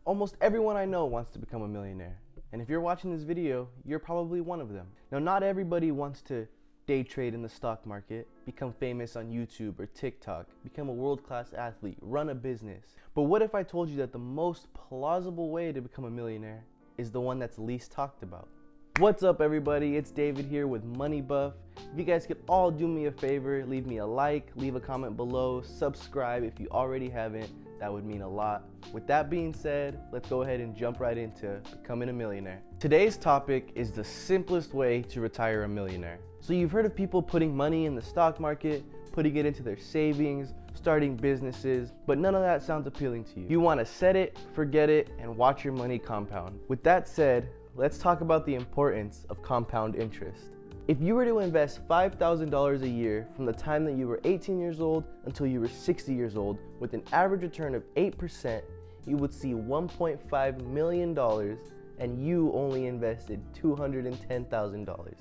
Almost everyone I know wants to become a millionaire. And if you're watching this video, you're probably one of them. Now, not everybody wants to day trade in the stock market, become famous on YouTube or TikTok, become a world-class athlete, run a business. But what if I told you that the most plausible way to become a millionaire is the one that's least talked about? What's up, everybody? It's David here with Money Buff. If you guys could all do me a favor, leave me a like, leave a comment below, subscribe if you already haven't. That would mean a lot. With that being said, let's go ahead and jump right into becoming a millionaire. Today's topic is the simplest way to retire a millionaire. So you've heard of people putting money in the stock market, putting it into their savings, starting businesses, but none of that sounds appealing to you. You want to set it, forget it, and watch your money compound. With that said, let's talk about the importance of compound interest. If you were to invest $5,000 a year from the time that you were 18 years old until you were 60 years old with an average return of 8%, you would see $1.5 million and you only invested $210,000.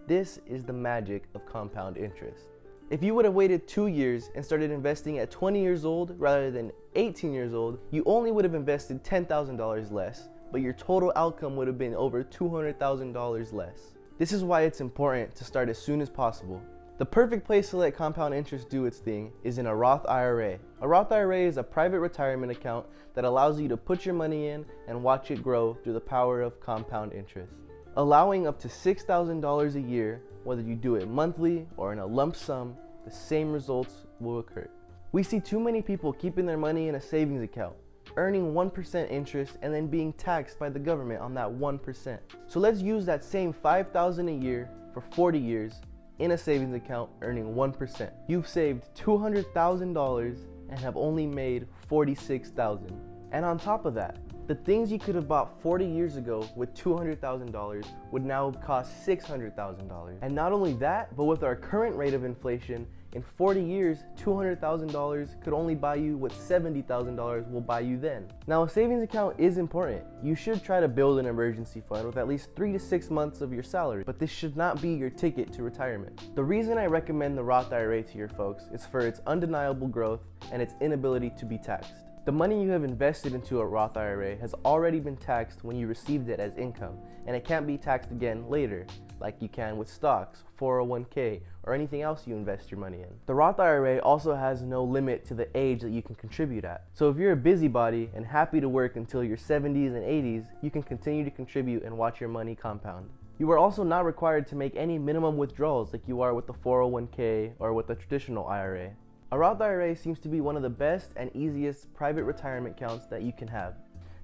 This is the magic of compound interest. If you would have waited 2 years and started investing at 20 years old rather than 18 years old, you only would have invested $10,000 less, but your total outcome would have been over $200,000 less. This is why it's important to start as soon as possible. The perfect place to let compound interest do its thing is in a Roth IRA. A Roth IRA is a private retirement account that allows you to put your money in and watch it grow through the power of compound interest. Allowing up to $6,000 a year, whether you do it monthly or in a lump sum, the same results will occur. We see too many people keeping their money in a savings account, earning 1% interest and then being taxed by the government on that 1%. So let's use that same $5,000 a year for 40 years in a savings account earning 1%. You've saved $200,000 and have only made $46,000. And on top of that, the things you could have bought 40 years ago with $200,000 would now cost $600,000. And not only that, but with our current rate of inflation, in 40 years, $200,000 could only buy you what $70,000 will buy you then. Now, a savings account is important. You should try to build an emergency fund with at least 3 to 6 months of your salary, but this should not be your ticket to retirement. The reason I recommend the Roth IRA to your folks is for its undeniable growth and its inability to be taxed. The money you have invested into a Roth IRA has already been taxed when you received it as income, and it can't be taxed again later, like you can with stocks, 401k, or anything else you invest your money in. The Roth IRA also has no limit to the age that you can contribute at. So if you're a busybody and happy to work until your 70s and 80s, you can continue to contribute and watch your money compound. You are also not required to make any minimum withdrawals like you are with the 401k or with the traditional IRA. A Roth IRA seems to be one of the best and easiest private retirement accounts that you can have.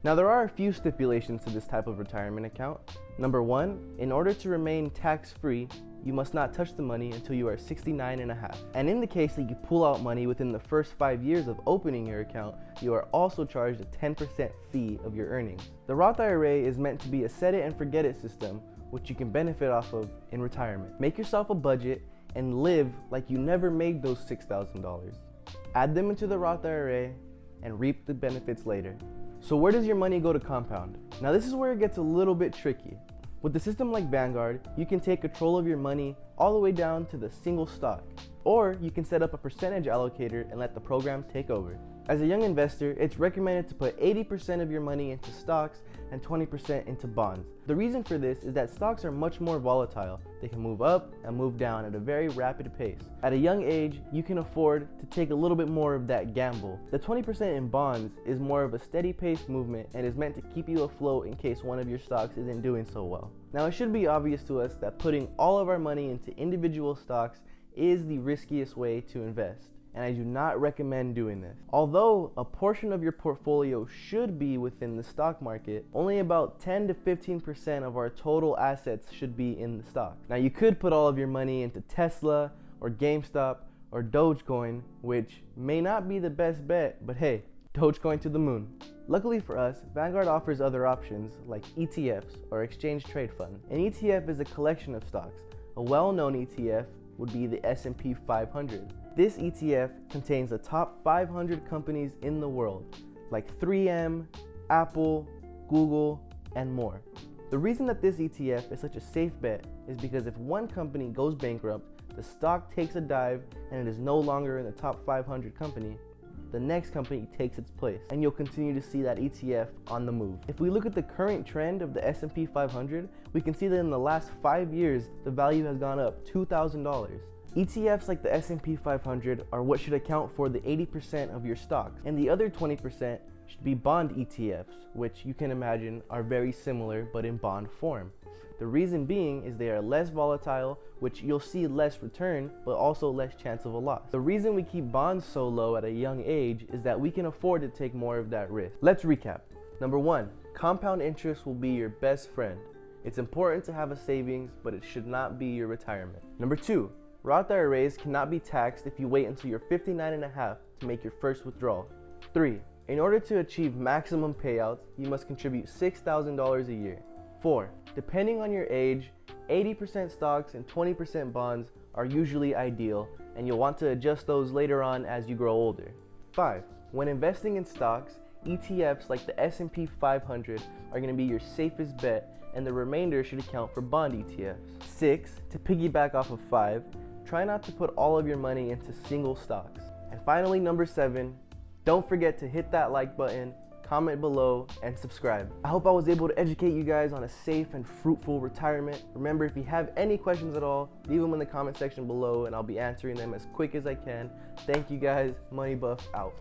Now, there are a few stipulations to this type of retirement account. Number one, in order to remain tax-free, you must not touch the money until you are 69 and a half. And in the case that you pull out money within the first 5 years of opening your account, you are also charged a 10% fee of your earnings. The Roth IRA is meant to be a set it and forget it system, which you can benefit off of in retirement. Make yourself a budget and live like you never made those $6,000. Add them into the Roth IRA and reap the benefits later. So where does your money go to compound? Now, this is where it gets a little bit tricky. With a system like Vanguard, you can take control of your money all the way down to the single stock, or you can set up a percentage allocator and let the program take over. As a young investor, it's recommended to put 80% of your money into stocks and 20% into bonds. The reason for this is that stocks are much more volatile. They can move up and move down at a very rapid pace. At a young age, you can afford to take a little bit more of that gamble. The 20% in bonds is more of a steady pace movement and is meant to keep you afloat in case one of your stocks isn't doing so well. Now, it should be obvious to us that putting all of our money into individual stocks is the riskiest way to invest, and I do not recommend doing this. Although a portion of your portfolio should be within the stock market, only about 10 to 15% of our total assets should be in the stock. Now, you could put all of your money into Tesla or GameStop or Dogecoin, which may not be the best bet, but hey, Dogecoin to the moon. Luckily for us, Vanguard offers other options like ETFs or exchange trade fund. An ETF is a collection of stocks. A well-known ETF would be the S&P 500. This ETF contains the top 500 companies in the world, like 3M, Apple, Google, and more. The reason that this ETF is such a safe bet is because if one company goes bankrupt, the stock takes a dive, and it is no longer in the top 500 company, the next company takes its place, and you'll continue to see that ETF on the move. If we look at the current trend of the S&P 500, we can see that in the last 5 years, the value has gone up $2,000. ETFs like the S&P 500 are what should account for the 80% of your stocks, and the other 20% should be bond ETFs, which you can imagine are very similar but in bond form. The reason being is they are less volatile, which you'll see less return, but also less chance of a loss. The reason we keep bonds so low at a young age is that we can afford to take more of that risk. Let's recap. Number 1, compound interest will be your best friend. It's important to have a savings, but it should not be your retirement. Number 2, Roth IRAs cannot be taxed if you wait until you're 59 and a half to make your first withdrawal. 3, in order to achieve maximum payouts, you must contribute $6,000 a year. 4, depending on your age, 80% stocks and 20% bonds are usually ideal, and you'll want to adjust those later on as you grow older. 5, when investing in stocks, ETFs like the S&P 500 are going to be your safest bet, and the remainder should account for bond ETFs. 6, to piggyback off of 5, try not to put all of your money into single stocks. And finally, number 7, don't forget to hit that like button, comment below, and subscribe. I hope I was able to educate you guys on a safe and fruitful retirement. Remember, if you have any questions at all, leave them in the comment section below and I'll be answering them as quick as I can. Thank you guys. Money Buff out.